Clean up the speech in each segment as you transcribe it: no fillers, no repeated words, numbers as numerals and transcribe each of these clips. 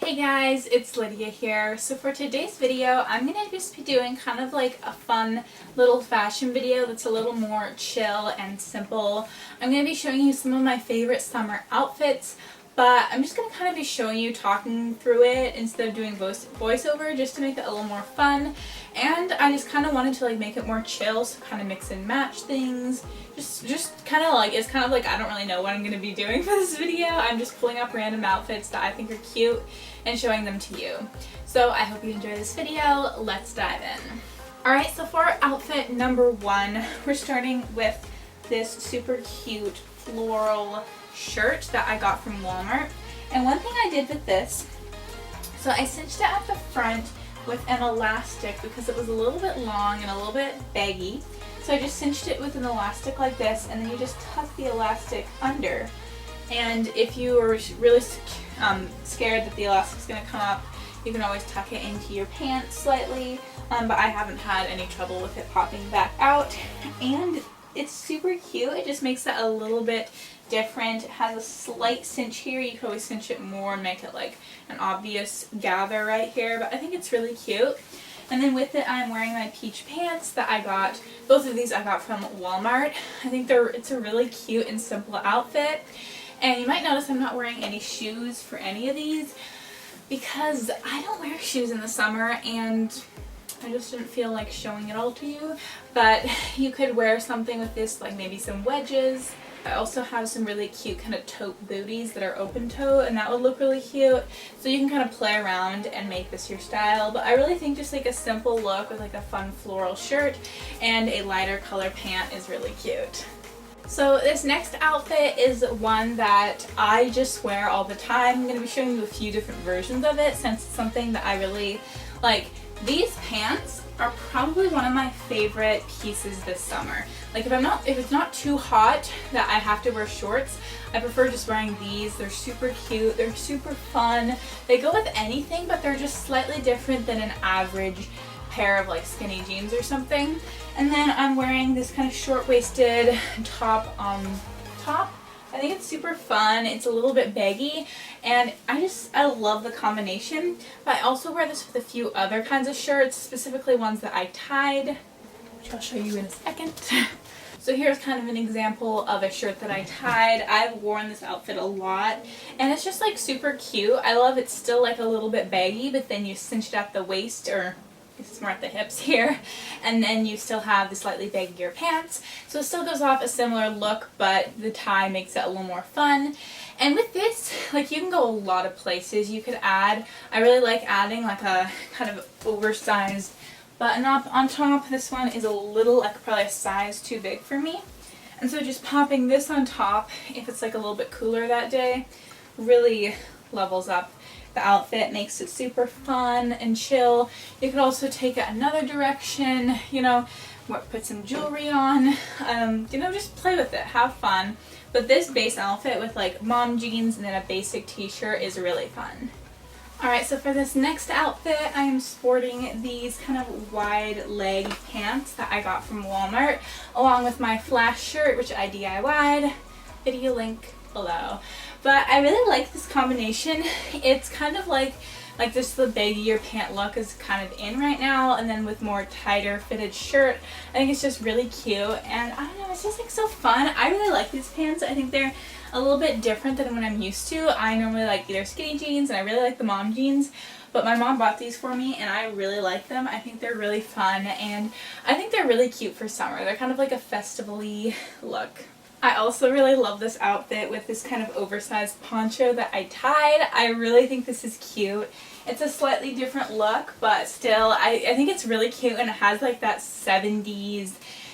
Hey guys, it's Lydia here. So for today's video, I'm going to just be doing kind of like a fun little fashion video that's a little more chill and simple. I'm going to be showing you some of my favorite summer outfits, but I'm just going to kind of be showing you talking through it instead of doing voiceover just to make it a little more fun. And I just kind of wanted to like make it more chill, so kind of mix and match things. Just kind of like, it's kind of like I don't really know what I'm going to be doing for this video. I'm just pulling up random outfits that I think are cute and showing them to you. So I hope you enjoy this video. Let's dive in. Alright, so for outfit number one, we're starting with this super cute floral shirt that I got from Walmart. And one thing I did with this, so I cinched it at the front with an elastic because it was a little bit long and a little bit baggy. So I just cinched it with an elastic like this, and then you just tuck the elastic under. And if you are really scared that the elastic's going to come up, you can always tuck it into your pants slightly, but I haven't had any trouble with it popping back out. And it's super cute. It just makes it a little bit different. It has a slight cinch here. You could always cinch it more and make it like an obvious gather right here, but I think it's really cute. And then with it, I'm wearing my peach pants that I got. Both of these I got from Walmart. I think it's a really cute and simple outfit. And you might notice I'm not wearing any shoes for any of these because I don't wear shoes in the summer and I just didn't feel like showing it all to you. But you could wear something with this, like maybe some wedges. I also have some really cute kind of tote booties that are open toe, and that would look really cute. So you can kind of play around and make this your style. But I really think just like a simple look with like a fun floral shirt and a lighter color pant is really cute. So this next outfit is one that I just wear all the time. I'm going to be showing you a few different versions of it since it's something that I really like. These pants are probably one of my favorite pieces this summer. Like if it's not too hot that I have to wear shorts, I prefer just wearing these. They're super cute, they're super fun. They go with anything, but they're just slightly different than an average pair of like skinny jeans or something. And then I'm wearing this kind of short-waisted top on top. I think it's super fun. It's a little bit baggy, and I love the combination. But I also wear this with a few other kinds of shirts, specifically ones that I tied, which I'll show you in a second. So here's kind of an example of a shirt that I tied. I've worn this outfit a lot, and it's just like super cute. I love it's still like a little bit baggy, but then you cinch it at the waist, or it's more at the hips here, and then you still have the slightly baggier pants. So it still gives off a similar look, but the tie makes it a little more fun. And with this, like you can go a lot of places. You could add, I really like adding like a kind of oversized button up on top. This one is a little, like probably a size too big for me. And so just popping this on top, if it's like a little bit cooler that day, really levels up the outfit, makes it super fun and chill. You could also take it another direction, you know, put some jewelry on, you know, just play with it, have fun. But this base outfit with like mom jeans and then a basic t-shirt is really fun. Alright, so for this next outfit, I am sporting these kind of wide leg pants that I got from Walmart, along with my flash shirt, which I DIY'd. Video link below. But I really like this combination. It's kind of like just the baggier pant look is kind of in right now, and then with more tighter fitted shirt, I think it's just really cute. And I don't know, it's just like so fun. I really like these pants. I think they're a little bit different than what I'm used to. I normally like either skinny jeans, and I really like the mom jeans, but my mom bought these for me and I really like them. I think they're really fun, and I think they're really cute for summer. They're kind of like a festival-y look. I also really love this outfit with this kind of oversized poncho that I tied. I really think this is cute. It's a slightly different look, but still, I think it's really cute, and it has like that 70s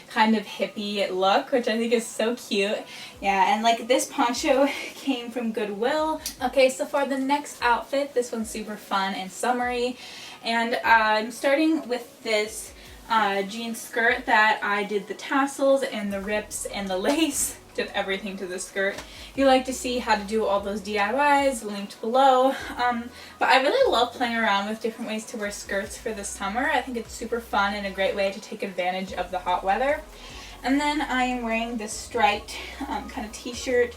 kind of hippie look, which I think is so cute. Yeah, and like this poncho came from Goodwill. Okay, so for the next outfit, this one's super fun and summery, and I'm starting with this jean skirt that I did the tassels and the rips and the lace, did everything to the skirt. If you like to see how to do all those DIYs, linked below. But I really love playing around with different ways to wear skirts for the summer. I think it's super fun and a great way to take advantage of the hot weather. And then I am wearing this striped kind of t-shirt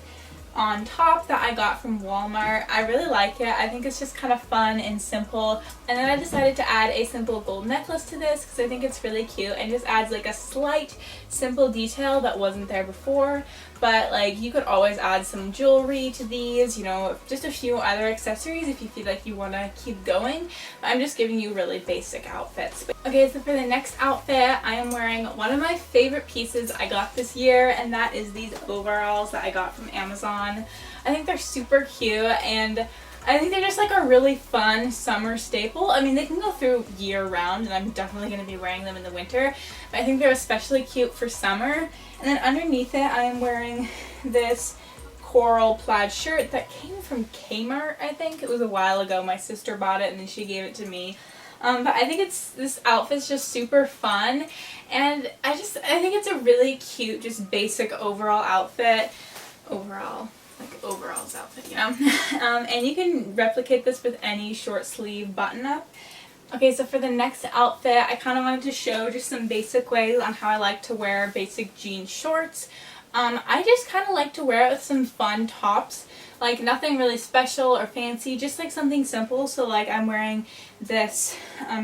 on top that I got from Walmart. I really like it. I think it's just kind of fun and simple. And then I decided to add a simple gold necklace to this because I think it's really cute and just adds like a slight simple detail that wasn't there before. But like you could always add some jewelry to these, you know, just a few other accessories if you feel like you want to keep going. But I'm just giving you really basic outfits. Okay, so for the next outfit, I am wearing one of my favorite pieces I got this year, and that is these overalls that I got from Amazon. I think they're super cute, and I think they're just like a really fun summer staple. I mean, they can go through year round, and I'm definitely going to be wearing them in the winter, but I think they're especially cute for summer. And then underneath it, I am wearing this coral plaid shirt that came from Kmart, I think. It was a while ago. My sister bought it, and then she gave it to me. But I think this outfit's just super fun, and I think it's a really cute, just basic overall outfit. Overalls outfit, you know? And you can replicate this with any short sleeve button up. Okay, so for the next outfit, I kind of wanted to show just some basic ways on how I like to wear basic jean shorts. I just kind of like to wear it with some fun tops, like nothing really special or fancy, just like something simple. So like I'm wearing this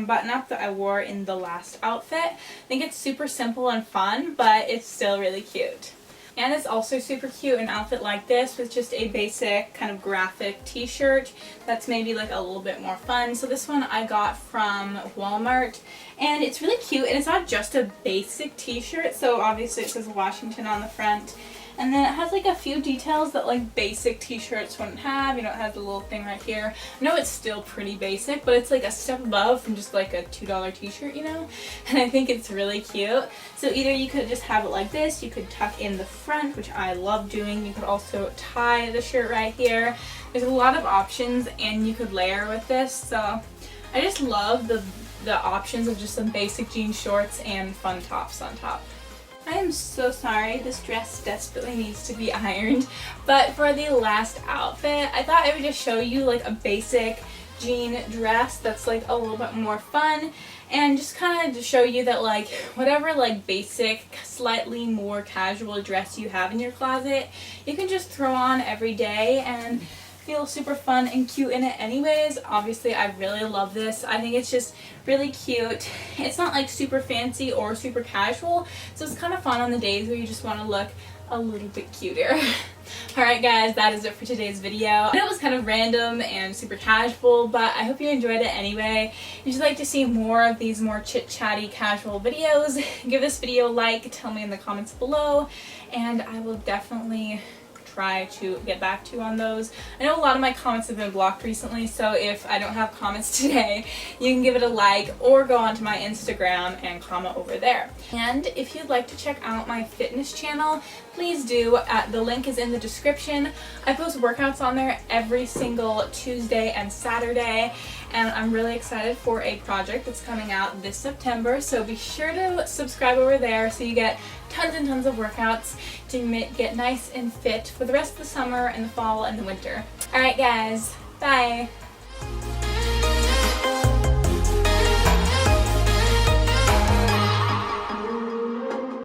button up that I wore in the last outfit. I think it's super simple and fun, but it's still really cute. And it's also super cute, an outfit like this with just a basic kind of graphic t-shirt that's maybe like a little bit more fun. So this one I got from Walmart, and it's really cute, and it's not just a basic t-shirt. So obviously it says Washington on the front, and then it has like a few details that like basic t-shirts wouldn't have. You know, it has a little thing right here. I know it's still pretty basic, but it's like a step above from just like a $2 t-shirt, you know? And I think it's really cute. So either you could just have it like this, you could tuck in the front, which I love doing. You could also tie the shirt right here. There's a lot of options, and you could layer with this. So I just love the options of just some basic jean shorts and fun tops on top. I am so sorry, this dress desperately needs to be ironed, but for the last outfit, I thought I would just show you like a basic jean dress that's like a little bit more fun, and just kind of to show you that like whatever like basic, slightly more casual dress you have in your closet, you can just throw on every day and feel super fun and cute in it anyways. Obviously, I really love this. I think it's just really cute. It's not like super fancy or super casual, so it's kind of fun on the days where you just want to look a little bit cuter. Alright guys, that is it for today's video. I know it was kind of random and super casual, but I hope you enjoyed it anyway. If you'd like to see more of these more chit-chatty casual videos, give this video a like, tell me in the comments below, and I will definitely try to get back to you on those. I know a lot of my comments have been blocked recently, so if I don't have comments today, you can give it a like or go onto my Instagram and comment over there. And if you'd like to check out my fitness channel, please do. The link is in the description. I post workouts on there every single Tuesday and Saturday, and I'm really excited for a project that's coming out this September, so be sure to subscribe over there so you get tons and tons of workouts to get nice and fit for the rest of the summer and the fall and the winter. Alright guys, bye!